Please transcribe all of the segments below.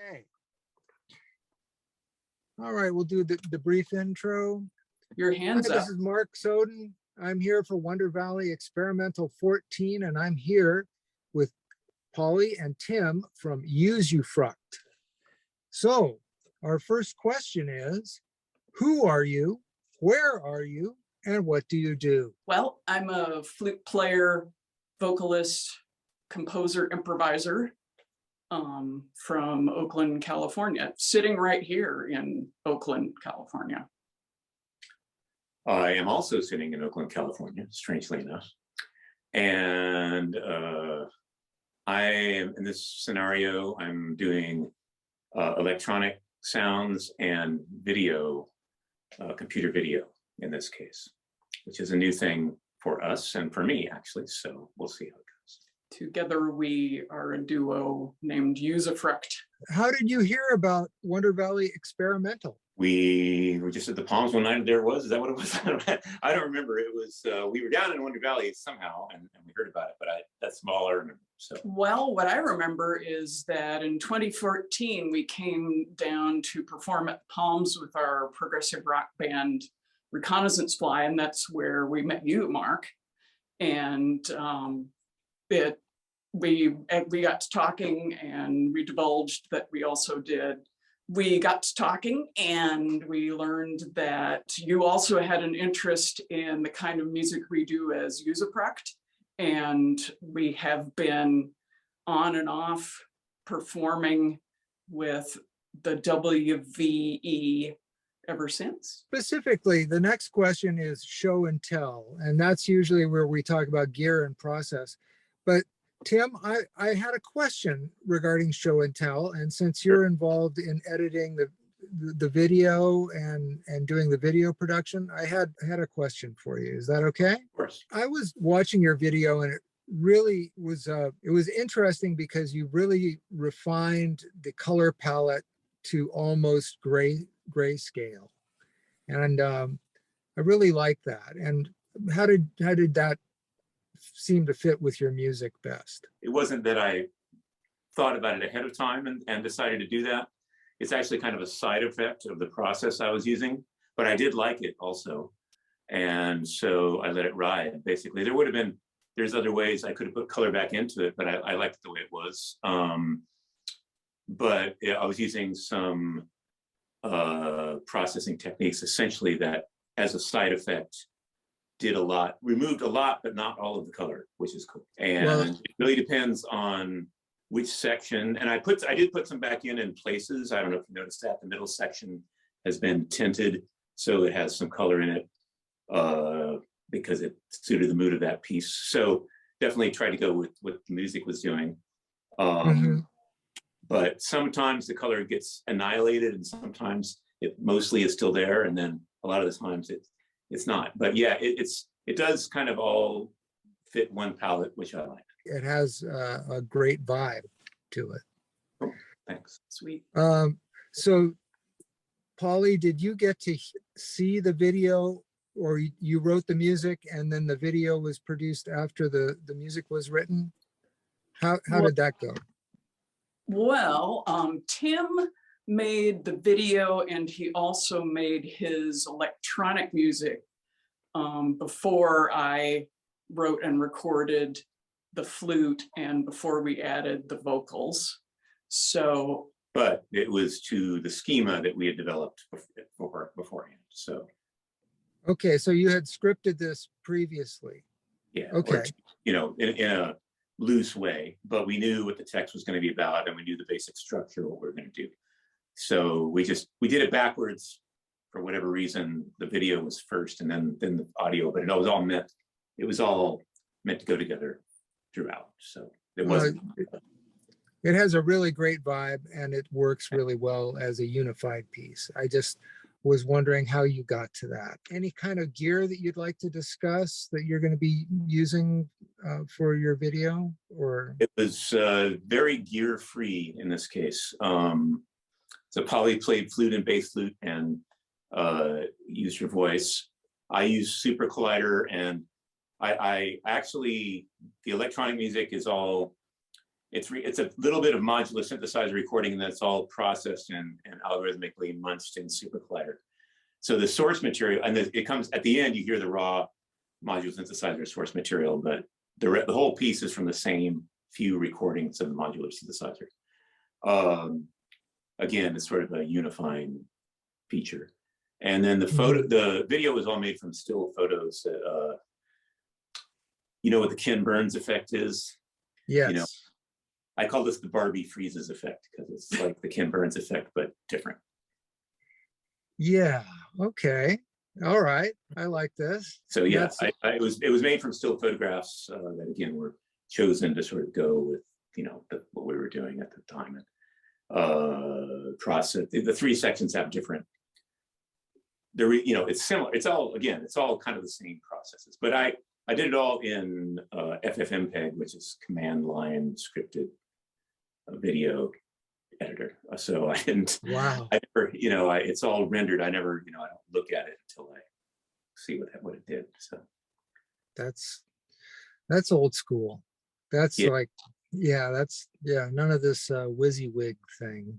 Okay. All right, we'll do the brief intro. Your hands up. This is Mark Soden. I'm here for Wonder Valley Experimental 14, and I'm here with Polly and Tim from Usufruct. So our first question is, who are you, where are you, and what do you do? Well, I'm a flute player, vocalist, composer, improviser from Oakland, California, sitting right here in Oakland, California. I am also sitting in Oakland, California, strangely enough. And I am in this scenario, I'm doing electronic sounds and video, computer video in this case, which is a new thing for us and for me, actually. So we'll see how it goes. Together, we are a duo named Usufruct. How did you hear about Wonder Valley Experimental? We were just at the Palms one night, and there it was. Is that what it was? I don't remember. It was, we were down in Wonder Valley somehow, and we heard about it, but that's all I remember. So. Well, what I remember is that in 2014, we came down to perform at the Palms with our progressive rock band Reconnaissance Fly, and that's where we met you, Mark. And we got to talking, and we divulged that we got to talking, and we learned that you also had an interest in the kind of music we do as Usufruct, and we have been on and off performing with the WVE ever since. Specifically, the next question is show and tell, and that's usually where we talk about gear and process. But Tim, I had a question regarding show and tell, and since you're involved in editing the video and doing the video production, I had a question for you. Is that okay? Of course. I was watching your video, and it really was it was interesting because you really refined the color palette to almost grayscale, and I really like that. And how did that seem to fit with your music best? It wasn't that I thought about it ahead of time and decided to do that. It's actually kind of a side effect of the process I was using, but I did like it also. And so I let it ride, basically. There's other ways I could have put color back into it, but I liked it the way it was. But yeah, I was using some processing techniques, essentially, that as a side effect, removed a lot, but not all of the color, which is cool. And it really depends on which section. And I did put some back in places. I don't know if you noticed that the middle section has been tinted, so it has some color in it because it suited the mood of that piece. So definitely tried to go with what the music was doing. But sometimes the color gets annihilated, and sometimes it mostly is still there, and then a lot of the times it's not. But yeah, it does kind of all fit one palette, which I like. It has a great vibe to it. Oh, thanks. Sweet. So, Polly, did you get to see the video, or you wrote the music and then the video was produced after the music was written? How did that go? Well, Tim made the video, and he also made his electronic music before I wrote and recorded the flute and before we added the vocals. So, but it was to the schema that we had developed beforehand. So, okay, so you had scripted this previously. Yeah. Okay. Or, in a loose way, but we knew what the text was going to be about, and we knew the basic structure of what we were going to do. So we did it backwards. For whatever reason, the video was first, and then the audio. But it was all meant to go together throughout. So it wasn't. It has a really great vibe, and it works really well as a unified piece. I just was wondering how you got to that. Any kind of gear that you'd like to discuss that you're going to be using for your video, or? It was very gear-free in this case. So Polly played flute and bass flute and used her voice. I use Super Collider, and I actually, the electronic music is all it's a little bit of modular synthesizer recording, and that's all processed and algorithmically munched in Super Collider. So the source material, and it comes at the end, you hear the raw modular synthesizer source material, but the whole piece is from the same few recordings of the modular synthesizer. Again, it's sort of a unifying feature. And then the video was all made from still photos. You know what the Ken Burns effect is? Yes. You know, I call this the Barbie freezes effect because it's like the Ken Burns effect, but different. Yeah. Okay. All right. I like this. So yeah, it was made from still photographs that again were chosen to sort of go with, you know, what we were doing at the time. And process, the three sections have different, you know, it's similar. It's all, again, it's all kind of the same processes, but I did it all in FFmpeg, which is command line scripted video editor. So I didn't, wow. I never, you know, it's all rendered. I never, you know, I don't look at it until I see what it did. So that's old school. That's yeah. None of this WYSIWYG thing.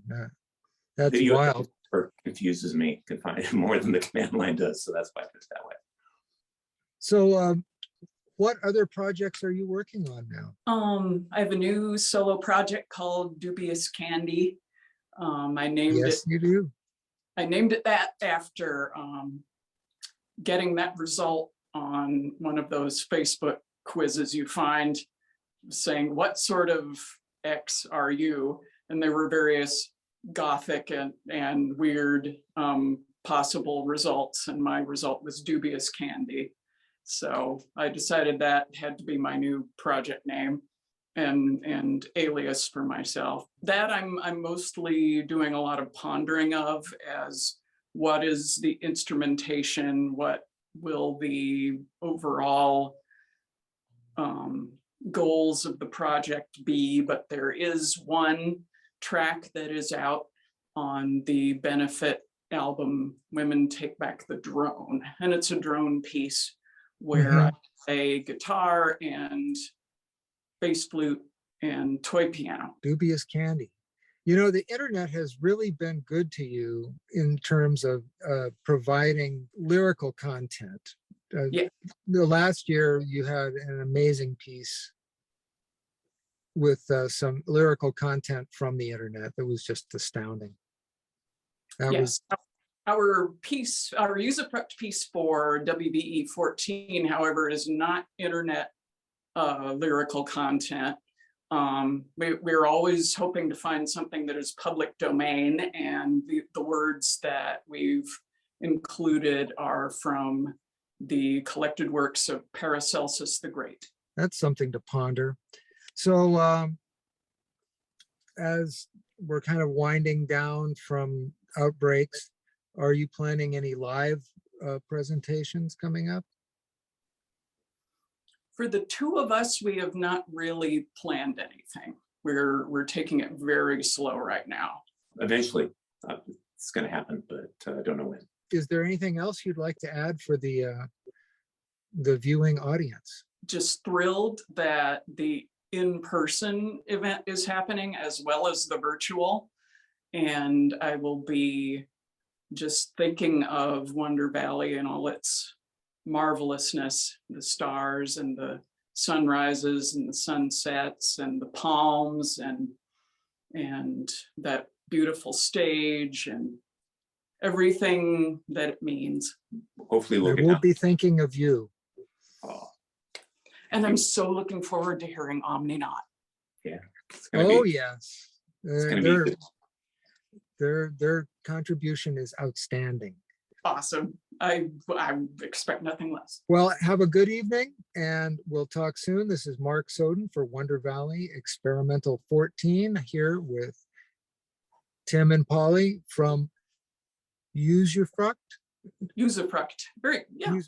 That's video wild. Confuses me more than the command line does. So that's why it's that way. So what other projects are you working on now? I have a new solo project called Dubious Candy. I named yes, it. You do. I named it that after getting that result on one of those Facebook quizzes you find saying, what sort of X are you? And there were various gothic and weird possible results. And my result was Dubious Candy. So I decided that had to be my new project name and alias for myself. That I'm mostly doing a lot of pondering of as what is the instrumentation, what will the overall goals of the project be, but there is one track that is out on the benefit album, Women Take Back the Drone, and it's a drone piece where I play guitar and bass flute and toy piano. Dubious Candy. You know, the internet has really been good to you in terms of providing lyrical content. Yeah. The last year you had an amazing piece with some lyrical content from the internet that was just astounding. Yes. Our piece, our Usufruct piece for WBE 14, however, is not internet lyrical content. We're always hoping to find something that is public domain, and the words that we've included are from the collected works of Paracelsus the Great. That's something to ponder. So as we're kind of winding down from outbreaks, are you planning any live presentations coming up? For the two of us, we have not really planned anything. We're taking it very slow right now. Eventually, it's going to happen, but I don't know when. Is there anything else you'd like to add for the viewing audience? Just thrilled that the in-person event is happening as well as the virtual. And I will be just thinking of Wonder Valley and all its marvelousness, the stars and the sunrises and the sunsets and the palms and that beautiful stage and everything that it means. Hopefully we'll be thinking of you. Oh. And I'm so looking forward to hearing Omni-Naut. Yeah. Yes. Their contribution is outstanding. Awesome. I expect nothing less. Well, have a good evening and we'll talk soon. This is Mark Soden for Wonder Valley Experimental 14 here with Tim and Polly from Usufruct. Usufruct. Very, yeah.